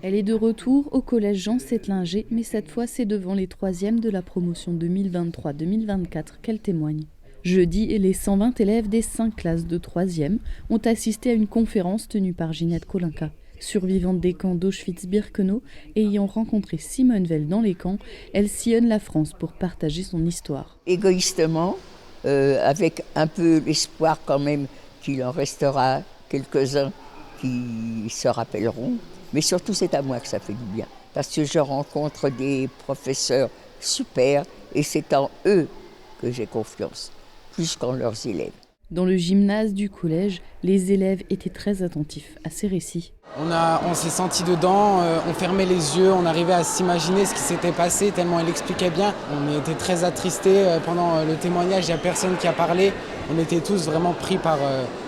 Elle est de retour au collège Jean Settlinger, mais cette fois c'est devant les 3e de la promotion 2023-2024 qu'elle témoigne. Jeudi, les 120 élèves des 5 classes de 3e ont assisté à une conférence tenue par Ginette Kolinka. Survivante des camps d'Auschwitz-Birkenau et ayant rencontré Simone Veil dans les camps, elle sillonne la France pour partager son histoire. Égoïstement, avec un peu l'espoir quand même qu'il en restera quelques-uns qui se rappelleront. Mais surtout, c'est à moi que ça fait du bien. Parce que je rencontre des professeurs super et c'est en eux que j'ai confiance, plus qu'en leurs élèves. Dans le gymnase du collège, les élèves étaient très attentifs à ces récits. On s'est senti dedans, on fermait les yeux, on arrivait à s'imaginer ce qui s'était passé tellement elle expliquait bien. On était très attristés pendant le témoignage, il n'y a personne qui a parlé. On était tous vraiment pris par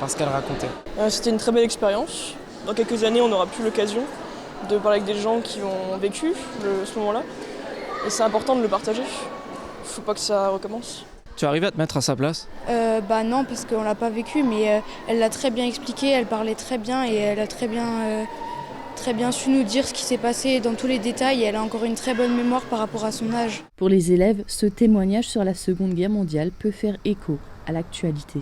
ce qu'elle racontait. C'était une très belle expérience. Dans quelques années, on n'aura plus l'occasion de parler avec des gens qui ont vécu ce moment-là. Et c'est important de le partager. Il ne faut pas que ça recommence. Tu arrives à te mettre à sa place ? Non, parce qu'on ne l'a pas vécu, mais elle l'a très bien expliqué, elle parlait très bien et elle a très bien su nous dire ce qui s'est passé dans tous les détails et elle a encore une très bonne mémoire par rapport à son âge. Pour les élèves, ce témoignage sur la Seconde Guerre mondiale peut faire écho à l'actualité.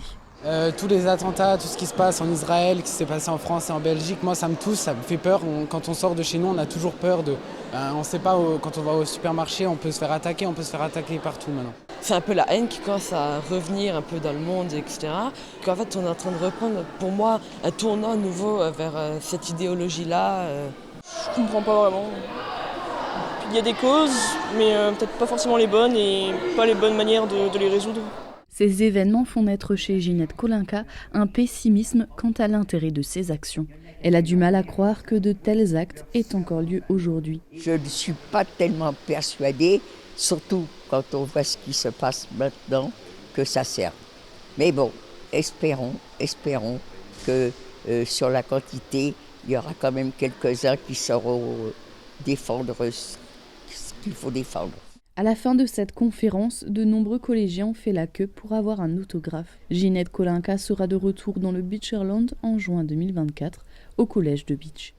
Tous les attentats, tout ce qui se passe en Israël, qui s'est passé en France et en Belgique, moi ça me touche, ça me fait peur. Quand on sort de chez nous, on a toujours peur on ne sait pas, quand on va au supermarché, on peut se faire attaquer partout maintenant. C'est un peu la haine qui commence à revenir un peu dans le monde, etc. En fait, on est en train de reprendre, pour moi, un tournant nouveau vers cette idéologie-là. Je ne comprends pas vraiment. Il y a des causes, mais peut-être pas forcément les bonnes et pas les bonnes manières de les résoudre. Ces événements font naître chez Ginette Kolinka un pessimisme quant à l'intérêt de ces actions. Elle a du mal à croire que de tels actes aient encore lieu aujourd'hui. Je ne suis pas tellement persuadée, surtout quand on voit ce qui se passe maintenant, que ça serve. Mais bon, espérons que sur la quantité, il y aura quand même quelques-uns qui sauront défendre ce qu'il faut défendre. À la fin de cette conférence, de nombreux collégiens ont fait la queue pour avoir un autographe. Ginette Kolinka sera de retour dans le Beacherland en juin 2024 au collège de Beach.